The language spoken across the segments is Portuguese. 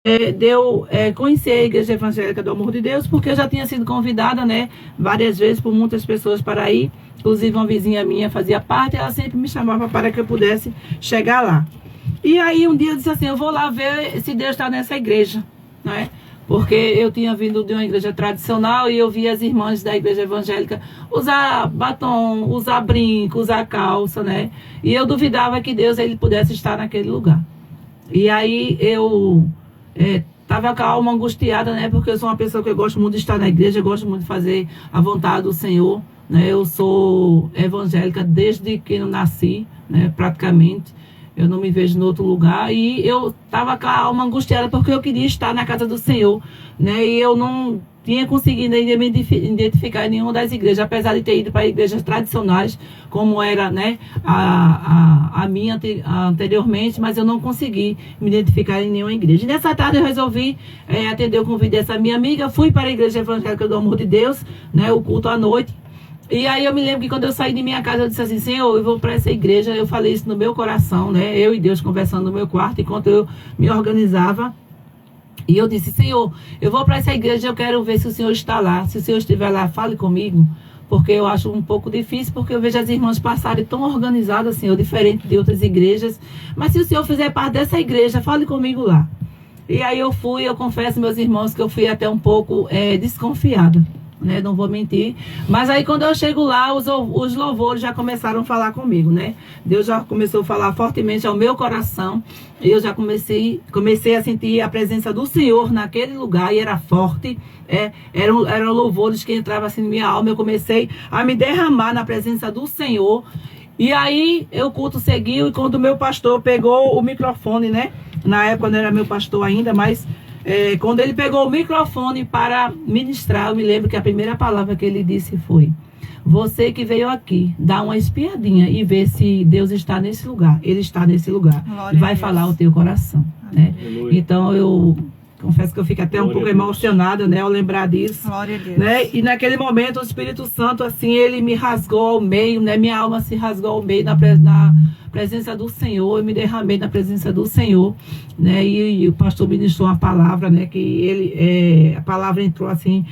de eu conhecer a Igreja Evangélica do Amor de Deus, porque eu já tinha sido convidada, né, várias vezes por muitas pessoas para ir, inclusive uma vizinha minha fazia parte, ela sempre me chamava para que eu pudesse chegar lá. E aí um dia eu disse assim, eu vou lá ver se Deus está nessa igreja, né? Porque eu tinha vindo de uma igreja tradicional e eu via as irmãs da igreja evangélica usar batom, usar brinco, usar calça, né? E eu duvidava que Deus ele pudesse estar naquele lugar. E aí eu estava com a alma angustiada, né? Porque eu sou uma pessoa que eu gosto muito de estar na igreja, eu gosto muito de fazer a vontade do Senhor, né? Eu sou evangélica desde que eu nasci, né? Praticamente. Eu não me vejo em outro lugar. E eu estava com a alma angustiada porque eu queria estar na casa do Senhor, né? E eu não tinha conseguido ainda me identificar em nenhuma das igrejas, apesar de ter ido para igrejas tradicionais, como era, né, a minha anteriormente, mas eu não consegui me identificar em nenhuma igreja. E nessa tarde eu resolvi atender o convite dessa minha amiga, fui para a Igreja Evangélica do Amor de Deus, né, o culto à noite. E aí eu me lembro que quando eu saí de minha casa, eu disse assim, Senhor, eu vou para essa igreja. Eu falei isso no meu coração, né? Eu e Deus conversando no meu quarto, enquanto eu me organizava. E eu disse, Senhor, eu vou para essa igreja, eu quero ver se o Senhor está lá. Se o Senhor estiver lá, fale comigo. Porque eu acho um pouco difícil, porque eu vejo as irmãs passarem tão organizadas, Senhor, diferente de outras igrejas. Mas se o Senhor fizer parte dessa igreja, fale comigo lá. E aí eu fui, eu confesso, meus irmãos, que eu fui até um pouco desconfiada. Né, não vou mentir, mas aí quando eu chego lá, os louvores já começaram a falar comigo, né? Deus já começou a falar fortemente ao meu coração, e eu já comecei a sentir a presença do Senhor naquele lugar, e era forte, eram louvores que entravam assim na minha alma. Eu comecei a me derramar na presença do Senhor, e aí o culto seguiu, e quando o meu pastor pegou o microfone, né? Na época não era meu pastor ainda, mas quando ele pegou o microfone para ministrar, eu me lembro que a primeira palavra que ele disse foi: você que veio aqui, dá uma espiadinha e vê se Deus está nesse lugar. Ele está nesse lugar. Glória e vai falar o teu coração. Né? Então eu confesso que eu fico até um pouco emocionada, né, ao lembrar disso. Glória a Deus. Né? E naquele momento o Espírito Santo, assim, ele me rasgou ao meio, né? Minha alma se rasgou ao meio na presença do Senhor. Eu me derramei na presença do Senhor, né? E o pastor ministrou uma palavra, né? Que a palavra entrou assim,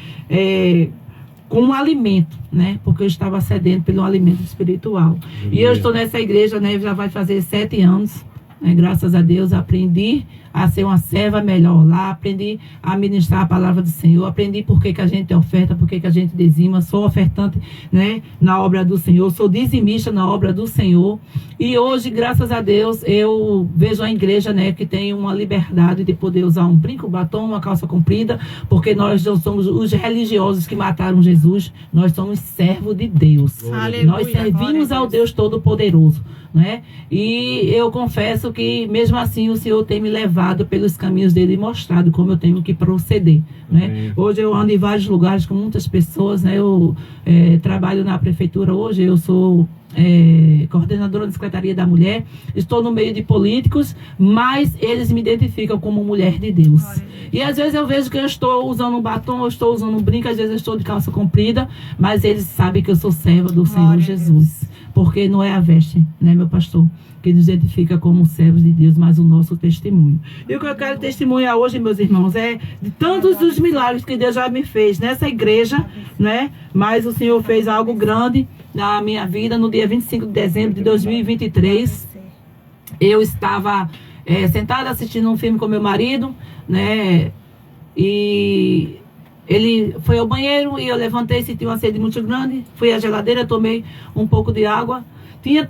como um alimento, né? Porque eu estava sedento pelo alimento espiritual. E eu estou nessa igreja, né? Já vai fazer 7 anos. Graças a Deus aprendi a ser uma serva melhor lá, aprendi a ministrar a palavra do Senhor, aprendi por que a gente oferta, por que a gente dizima, sou ofertante, né, na obra do Senhor, sou dizimista na obra do Senhor. E hoje, graças a Deus, eu vejo a igreja, né, que tem uma liberdade de poder usar um brinco, um batom, uma calça comprida, porque nós não somos os religiosos que mataram Jesus, nós somos servos de Deus. Aleluia, nós servimos ao Deus Todo-Poderoso, né? E eu confesso que mesmo assim o Senhor tem me levado pelos caminhos dele e mostrado como eu tenho que proceder, né? Hoje eu ando em vários lugares com muitas pessoas, né? Eu trabalho na prefeitura hoje, eu sou coordenadora da Secretaria da Mulher, estou no meio de políticos, mas eles me identificam como mulher de Deus. E às vezes eu vejo que eu estou usando um batom, eu estou usando um brinco, às vezes eu estou de calça comprida, mas eles sabem que eu sou serva do Senhor Jesus, porque não é a veste, né, meu pastor, que nos identifica como servos de Deus, mas o nosso testemunho. E o que eu quero testemunhar hoje, meus irmãos, é de tantos os milagres que Deus já me fez nessa igreja, né? Mas o Senhor fez algo grande na minha vida. No dia 25 de dezembro de 2023, eu estava sentada assistindo um filme com meu marido, né? E ele foi ao banheiro e eu levantei, senti uma sede muito grande, fui à geladeira, tomei um pouco de água. Tinha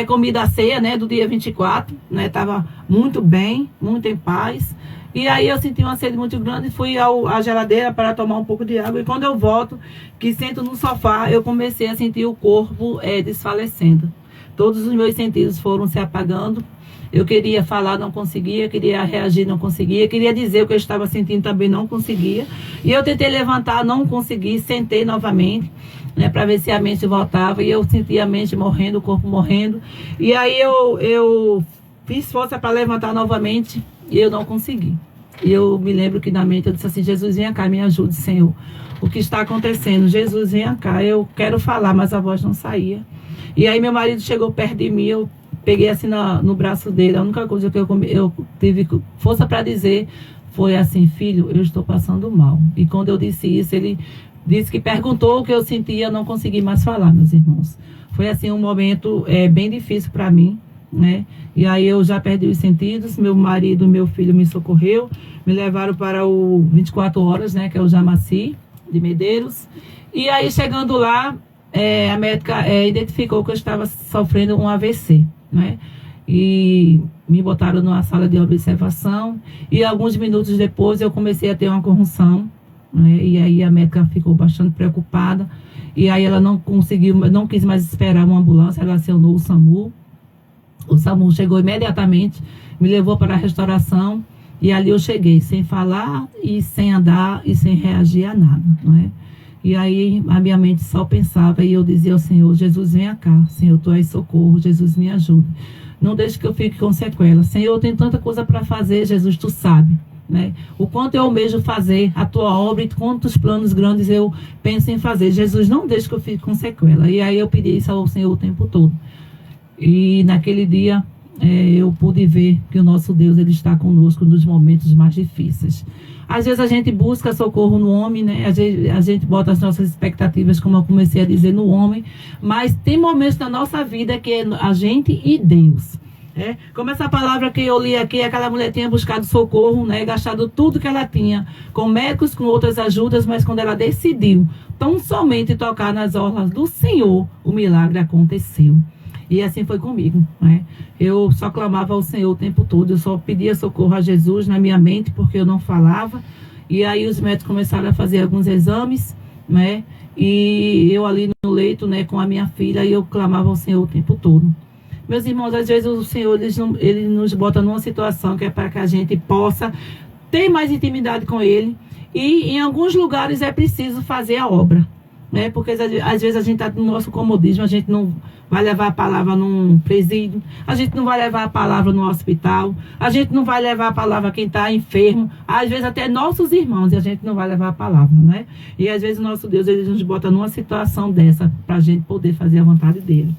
comido a ceia, né, do dia 24, né, estava muito bem, muito em paz. E aí eu senti uma sede muito grande, fui à geladeira para tomar um pouco de água. E quando eu volto, que sento no sofá, eu comecei a sentir o corpo desfalecendo. Todos os meus sentidos foram se apagando. Eu queria falar, não conseguia, queria reagir, não conseguia, queria dizer o que eu estava sentindo, também não conseguia. E eu tentei levantar, não consegui, sentei novamente, né, para ver se a mente voltava, e eu senti a mente morrendo, o corpo morrendo. E aí eu fiz força para levantar novamente e eu não consegui. E eu me lembro que na mente eu disse assim: Jesus, vem cá, me ajude, Senhor. O que está acontecendo? Jesus, vem cá. Eu quero falar, mas a voz não saía. E aí meu marido chegou perto de mim, eu peguei assim no braço dele. A única coisa que eu tive força para dizer foi assim: filho, eu estou passando mal. E quando eu disse isso, ele disse que perguntou o que eu sentia, eu não consegui mais falar, meus irmãos. Foi assim um momento bem difícil para mim, né? E aí eu já perdi os sentidos, meu marido, meu filho me socorreu, me levaram para o 24 horas, né, que é o Jamaci de Medeiros. E aí chegando lá, a médica identificou que eu estava sofrendo um AVC, né? E me botaram numa sala de observação e alguns minutos depois eu comecei a ter uma convulsão, né? E aí a médica ficou bastante preocupada e aí ela não quis mais esperar uma ambulância, ela acionou o SAMU. O SAMU chegou imediatamente, me levou para a restauração e ali eu cheguei sem falar e sem andar e sem reagir a nada, não é? E aí a minha mente só pensava e eu dizia ao Senhor: Jesus, venha cá, Senhor, tu és socorro, Jesus, me ajuda. Não deixe que eu fique com sequela. Senhor, tem tanta coisa para fazer, Jesus, tu sabe, né? O quanto eu almejo fazer a tua obra e quantos planos grandes eu penso em fazer. Jesus, não deixe que eu fique com sequela. E aí eu pedi isso ao Senhor o tempo todo. E naquele dia eu pude ver que o nosso Deus, ele está conosco nos momentos mais difíceis. Às vezes a gente busca socorro no homem, né? A gente bota as nossas expectativas, como eu comecei a dizer, no homem. Mas tem momentos na nossa vida que é a gente e Deus. Como essa palavra que eu li aqui, aquela mulher tinha buscado socorro, né? Gastado tudo que ela tinha, com médicos, com outras ajudas, mas quando ela decidiu tão somente tocar nas orlas do Senhor, o milagre aconteceu. E assim foi comigo, né? Eu só clamava ao Senhor o tempo todo, eu só pedia socorro a Jesus na minha mente, porque eu não falava. E aí os médicos começaram a fazer alguns exames, né? E eu ali no leito, né, com a minha filha, e eu clamava ao Senhor o tempo todo. Meus irmãos, às vezes o Senhor, ele nos bota numa situação que é para que a gente possa ter mais intimidade com Ele. E em alguns lugares é preciso fazer a obra, né? Porque às vezes a gente está no nosso comodismo, a gente não vai levar a palavra num presídio, a gente não vai levar a palavra no hospital, a gente não vai levar a palavra a quem está enfermo, às vezes até nossos irmãos, e a gente não vai levar a palavra, né? E às vezes o nosso Deus, ele nos bota numa situação dessa, para a gente poder fazer a vontade dele.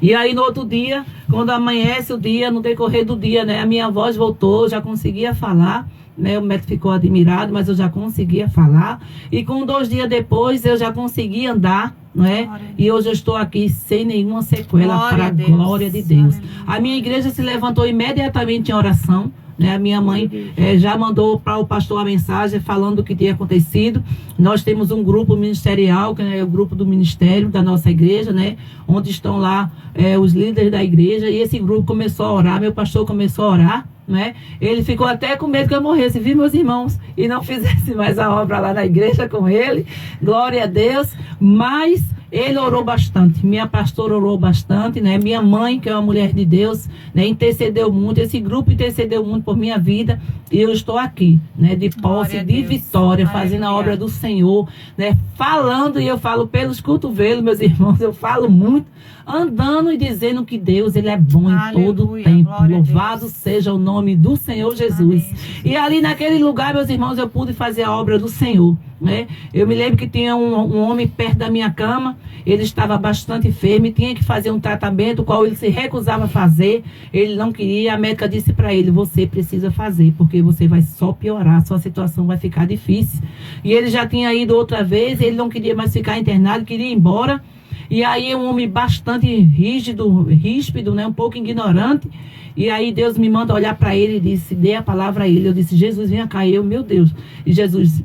E aí no outro dia, quando amanhece o dia, no decorrer do dia, né, a minha voz voltou, já conseguia falar, né, o médico ficou admirado, mas eu já conseguia falar. E com 2 dias depois eu já conseguia andar, né? E hoje eu estou aqui sem nenhuma sequela, para a glória de Deus. A minha igreja se levantou imediatamente em oração, né? A minha mãe já mandou para o pastor a mensagem falando o que tinha acontecido. Nós temos um grupo ministerial, que é o grupo do ministério da nossa igreja, né? Onde estão lá os líderes da igreja. E esse grupo começou a orar, meu pastor começou a orar, né? Ele ficou até com medo que eu morresse, viu, meus irmãos? E não fizesse mais a obra lá na igreja com ele. Glória a Deus. Mas ele orou bastante, minha pastora orou bastante, né? Minha mãe, que é uma mulher de Deus, né, intercedeu muito, esse grupo intercedeu muito por minha vida, e eu estou aqui, né, de posse, de vitória, fazendo a obra do Senhor, né, falando, e eu falo pelos cotovelos, meus irmãos, eu falo muito, andando e dizendo que Deus, ele é bom em todo o tempo. Louvado seja o nome do Senhor Jesus. Amém. E ali naquele lugar, meus irmãos, eu pude fazer a obra do Senhor, né? Eu me lembro que tinha um homem perto da minha cama, ele estava bastante enfermo, tinha que fazer um tratamento, o qual ele se recusava a fazer, ele não queria, a médica disse para ele: você precisa fazer, porque você vai só piorar, sua situação vai ficar difícil. E ele já tinha ido outra vez, ele não queria mais ficar internado, queria ir embora. E aí um homem bastante ríspido, né, um pouco ignorante. E aí Deus me manda olhar para ele e disse: dê a palavra a ele. Eu disse: Jesus, venha cá. Eu, meu Deus. E Jesus,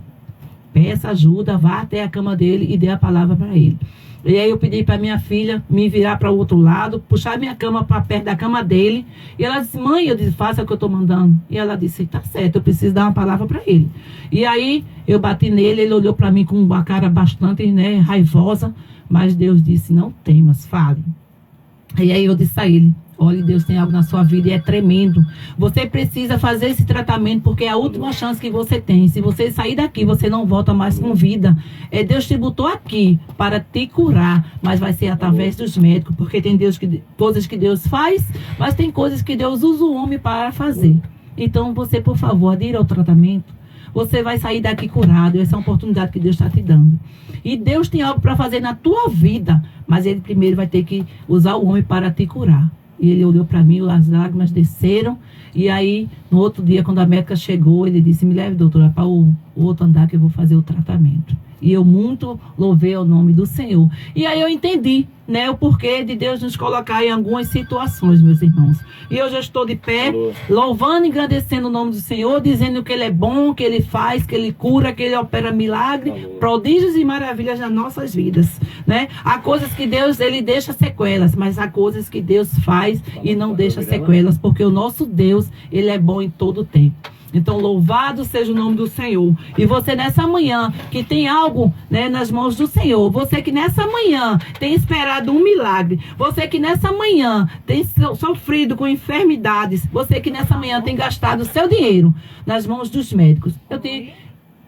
peça ajuda, vá até a cama dele e dê a palavra para ele. E aí eu pedi para minha filha me virar para o outro lado, puxar minha cama para perto da cama dele. E ela disse: mãe, eu disse: faça o que eu estou mandando. E ela disse: tá certo, eu preciso dar uma palavra para ele. E aí eu bati nele, ele olhou para mim com uma cara bastante, né, raivosa. Mas Deus disse: não temas, fale. E aí eu disse a ele: olha, Deus tem algo na sua vida e é tremendo. Você precisa fazer esse tratamento porque é a última chance que você tem. Se você sair daqui, você não volta mais com vida. Deus te botou aqui para te curar, mas vai ser através dos médicos, porque tem coisas que Deus faz, mas tem coisas que Deus usa o homem para fazer. Então você, por favor, adira ao tratamento. Você vai sair daqui curado. Essa é uma oportunidade que Deus está te dando. E Deus tem algo para fazer na tua vida, mas Ele primeiro vai ter que usar o homem para te curar. E ele olhou para mim, as lágrimas desceram. E aí, no outro dia, quando a médica chegou, ele disse, me leve, doutora, para o outro andar que eu vou fazer o tratamento. E eu muito louvei o nome do Senhor. E aí eu entendi, né, o porquê de Deus nos colocar em algumas situações, meus irmãos. E hoje eu estou de pé, louvando e engrandecendo o nome do Senhor, dizendo que Ele é bom, que Ele faz, que Ele cura, que Ele opera milagre, prodígios e maravilhas nas nossas vidas, né? Há coisas que Deus, Ele deixa sequelas, mas há coisas que Deus faz e não deixa sequelas, porque o nosso Deus, Ele é bom em todo o tempo. Então, louvado seja o nome do Senhor. E você nessa manhã, que tem algo, né, nas mãos do Senhor. Você que nessa manhã tem esperado um milagre. Você que nessa manhã tem sofrido com enfermidades. Você que nessa manhã tem gastado o seu dinheiro nas mãos dos médicos. Eu te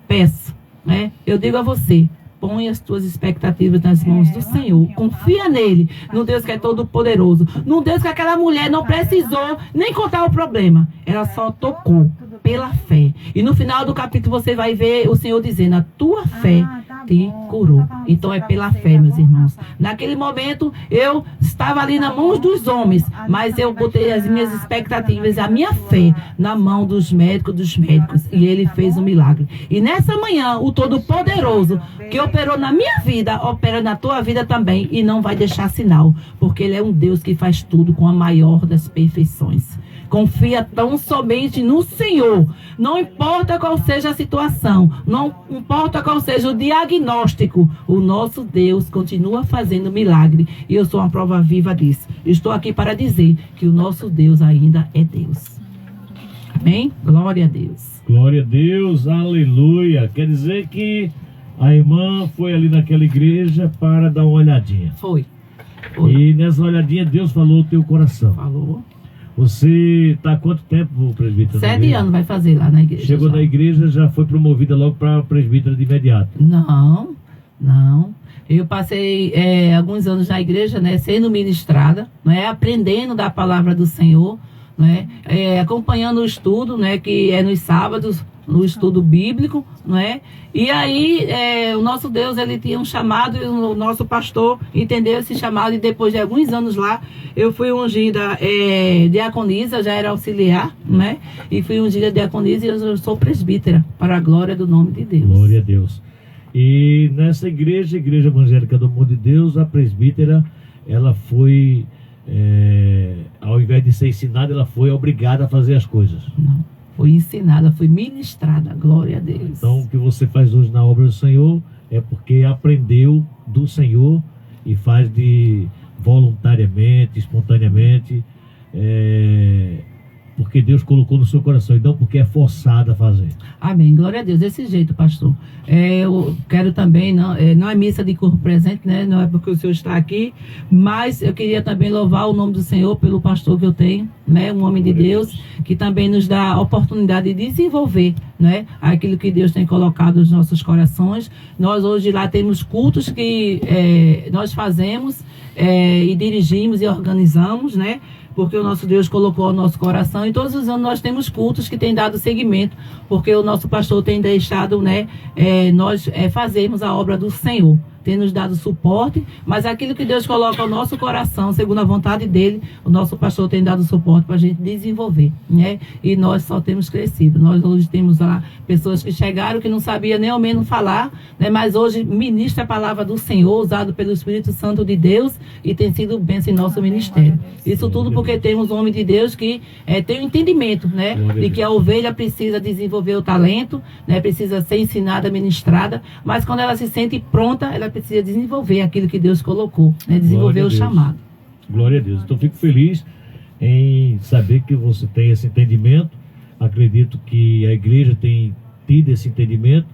peço, né, eu digo a você, põe as tuas expectativas nas mãos do Senhor. Confia nele, no Deus que é todo poderoso. No Deus que aquela mulher não precisou nem contar o problema. Ela só tocou pela fé. E no final do capítulo você vai ver o Senhor dizendo, a tua fé te curou. Então é pela fé, meus irmãos. Naquele momento eu estava ali nas mãos dos homens, mas eu botei as minhas expectativas, a minha fé na mão dos médicos, e ele fez um milagre. E nessa manhã, o Todo-Poderoso que operou na minha vida, opera na tua vida também, e não vai deixar sinal, porque ele é um Deus que faz tudo com a maior das perfeições. Confia tão somente no Senhor. Não importa qual seja a situação, não importa qual seja o diagnóstico, o nosso Deus continua fazendo milagre. E eu sou uma prova viva disso. Estou aqui para dizer que o nosso Deus ainda é Deus. Amém? Glória a Deus. Glória a Deus, aleluia. Quer dizer que a irmã foi ali naquela igreja para dar uma olhadinha. Foi. E nessa olhadinha Deus falou no teu coração. Falou. Você está há quanto tempo, presbítero? 7 anos vai fazer lá na igreja. Chegou na igreja, já foi promovida logo para presbítero de imediato? Não. Eu passei alguns anos na igreja, né, sendo ministrada, né, aprendendo da palavra do Senhor, né, acompanhando o estudo, né, que é nos sábados, no estudo bíblico, né? E aí o nosso Deus, ele tinha um chamado, e o nosso pastor entendeu esse chamado, e depois de alguns anos lá, eu fui ungida diaconisa, já era auxiliar, né? E fui ungida diaconisa, e eu sou presbítera, para a glória do nome de Deus. Glória a Deus. E nessa igreja, Igreja Evangélica do Amor de Deus, a presbítera, ela foi, ao invés de ser ensinada, ela foi obrigada a fazer as coisas. Não. Foi ensinada, foi ministrada, glória a Deus. Então, o que você faz hoje na obra do Senhor é porque aprendeu do Senhor e faz voluntariamente, espontaneamente, porque Deus colocou no seu coração, e não porque é forçada a fazer. Amém, glória a Deus, desse jeito, pastor. Eu quero também, não é missa de corpo presente, né? Não é porque o senhor está aqui, mas eu queria também louvar o nome do Senhor pelo pastor que eu tenho, né? Um homem de Deus, que também nos dá a oportunidade de desenvolver, né, aquilo que Deus tem colocado nos nossos corações. Nós hoje lá temos cultos que nós fazemos e dirigimos e organizamos, né? Porque o nosso Deus colocou ao nosso coração, e todos os anos nós temos cultos que têm dado seguimento, porque o nosso pastor tem deixado, né, nós fazermos a obra do Senhor, tem nos dado suporte, mas aquilo que Deus coloca ao nosso coração, segundo a vontade dele, o nosso pastor tem dado suporte para a gente desenvolver, né? E nós só temos crescido. Nós hoje temos lá pessoas que chegaram que não sabiam nem ao menos falar, né? Mas hoje ministra a palavra do Senhor, usado pelo Espírito Santo de Deus, e tem sido bênção em nosso ministério. Isso tudo porque temos um homem de Deus que tem um entendimento, né? De que a ovelha precisa desenvolver o talento, né? Precisa ser ensinada, ministrada, mas quando ela se sente pronta, ela precisa desenvolver aquilo que Deus colocou, né? Desenvolver o chamado. Glória a Deus. Então fico feliz em saber que você tem esse entendimento. Acredito que a igreja tem tido esse entendimento,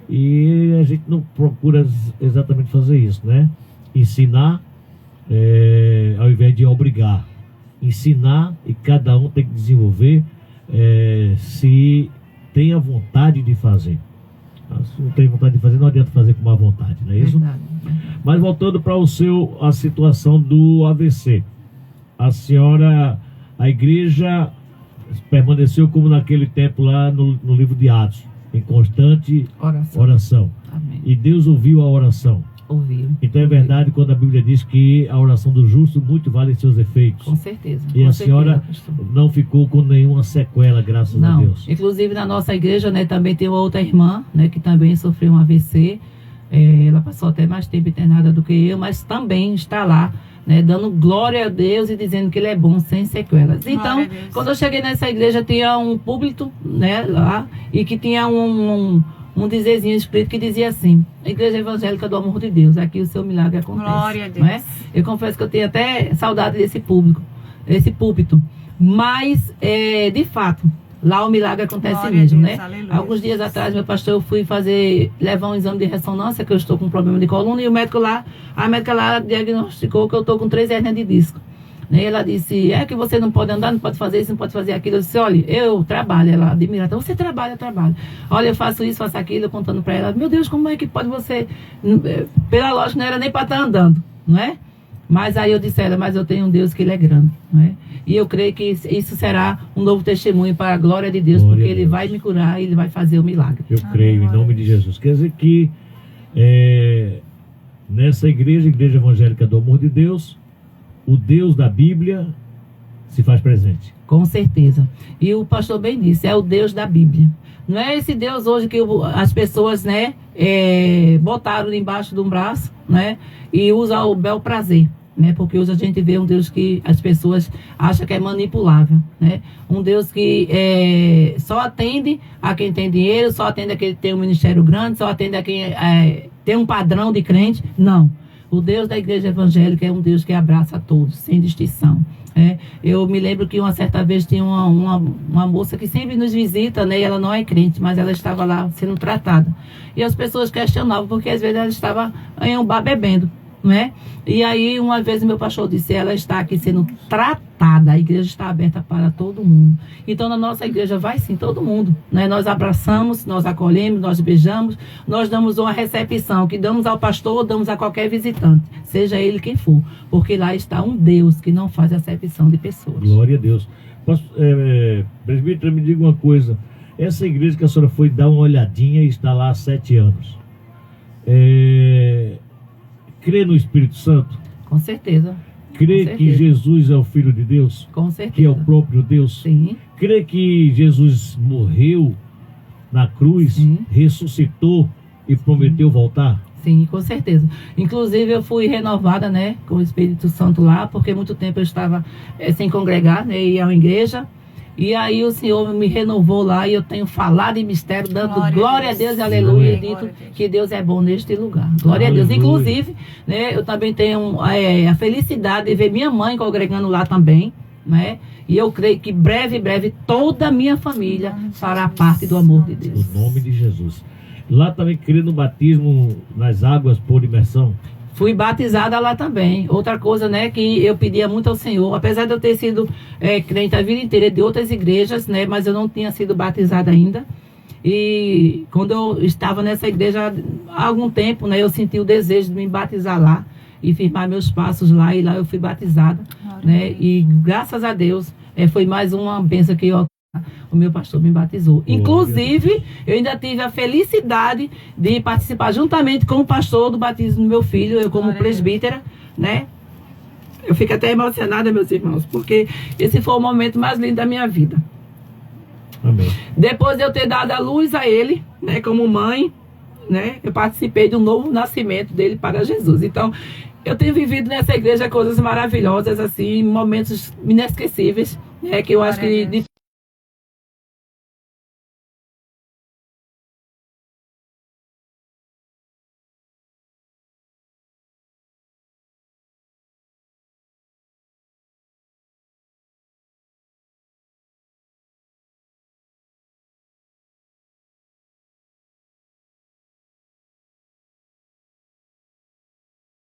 e a gente não procura exatamente fazer isso, né? Ensinar ao invés de obrigar. Ensinar, e cada um tem que desenvolver se tem a vontade de fazer. Se não tem vontade de fazer, não adianta fazer com má vontade, não é isso? Verdade. Mas voltando para a situação do AVC, a senhora, a igreja permaneceu como naquele tempo lá no livro de Atos, em constante oração. Amém. E Deus ouviu a oração. Ouviram. Então é verdade quando a Bíblia diz que a oração do justo muito vale seus efeitos. Com certeza. E com a certeza, senhora pastor. não ficou com nenhuma sequela, graças a Não. Deus. Inclusive na nossa igreja, né, também tem uma outra irmã, né, que também sofreu um AVC. Ela passou até mais tempo internada do que eu, mas também está lá, né, dando glória a Deus e dizendo que Ele é bom, sem sequelas. Então, quando eu cheguei nessa igreja, tinha um púlpito, né, lá, e que tinha um dizerzinho escrito que dizia assim: Igreja Evangélica do Amor de Deus, aqui o seu milagre acontece. Glória a Deus. Não é? Eu confesso que eu tenho até saudade desse púlpito. Mas, de fato, lá o milagre acontece Glória mesmo, a Deus, né? aleluia. Alguns dias atrás, meu pastor, eu fui levar um exame de ressonância, que eu estou com um problema de coluna, e a médica lá diagnosticou que eu estou com 3 hérnias de disco. Né? Ela disse: é que você não pode andar, não pode fazer isso, não pode fazer aquilo. Eu disse: olha, eu trabalho. Ela admira: então você trabalha, eu trabalho. Olha, eu faço isso, faço aquilo, eu contando para ela: meu Deus, como é que pode você... Pela lógica, não era nem para estar andando, não é? Mas aí eu disse a ela: mas eu tenho um Deus que Ele é grande, não é? E eu creio que isso será um novo testemunho para a glória de Deus, Glória porque a Ele Deus. vai me curar e Ele vai fazer o milagre. Eu creio em nome de Jesus. Quer dizer que nessa igreja evangélica do Amor de Deus, o Deus da Bíblia se faz presente. Com certeza. E o pastor bem disse: é o Deus da Bíblia. Não é esse Deus hoje que as pessoas, né, botaram embaixo de um braço, né, e usam o bel prazer. Né, porque hoje a gente vê um Deus que as pessoas acham que é manipulável, né? Um Deus que só atende a quem tem dinheiro, só atende a quem tem um ministério grande, só atende a quem tem um padrão de crente. Não. O Deus da igreja evangélica é um Deus que abraça a todos, sem distinção. Eu me lembro que uma certa vez tinha uma moça que sempre nos visita, né? E ela não é crente, mas ela estava lá sendo tratada. E as pessoas questionavam, porque às vezes ela estava em um bar bebendo. Não é? E aí uma vez o meu pastor disse: ela está aqui sendo tratada, a igreja está aberta para todo mundo. Então na nossa igreja vai sim todo mundo, né? Nós abraçamos, nós acolhemos, nós beijamos, nós damos uma recepção que damos ao pastor, damos a qualquer visitante, seja ele quem for, porque lá está um Deus que não faz acepção de pessoas. Glória a Deus. Presbítero, me diga uma coisa: essa igreja que a senhora foi dar uma olhadinha e está lá há 7 anos, crê no Espírito Santo? Com certeza. Crê Com que certeza. Jesus é o Filho de Deus? Com certeza. Que é o próprio Deus? Sim. Crê que Jesus morreu na cruz, Sim. ressuscitou e prometeu voltar? Sim, com certeza. Inclusive eu fui renovada, né, com o Espírito Santo lá, porque muito tempo eu estava sem congregar, né, ia à igreja. E aí o Senhor me renovou lá e eu tenho falado em mistério, dando glória a Deus e aleluia, e dito que Deus é bom neste lugar. Glória a Deus. Aleluia. Inclusive, né, eu também tenho a felicidade de ver minha mãe congregando lá também, né? E eu creio que breve, toda a minha família fará parte do amor de Deus. No nome de Jesus. Lá também crê no batismo nas águas por imersão? Fui batizada lá também. Outra coisa, né, que eu pedia muito ao Senhor, apesar de eu ter sido crente a vida inteira de outras igrejas, né, mas eu não tinha sido batizada ainda. E quando eu estava nessa igreja há algum tempo, né, eu senti o desejo de me batizar lá e firmar meus passos lá, e lá eu fui batizada, né, e graças a Deus foi mais uma bênção que o meu pastor me batizou. Inclusive, eu ainda tive a felicidade de participar juntamente com o pastor do batismo do meu filho, eu como presbítera, né? Eu fico até emocionada, meus irmãos, porque esse foi o momento mais lindo da minha vida. Amém. Depois de eu ter dado a luz a ele, né, como mãe, né, eu participei de um novo nascimento dele para Jesus. Então, eu tenho vivido nessa igreja coisas maravilhosas, assim, momentos inesquecíveis, né, que eu acho que de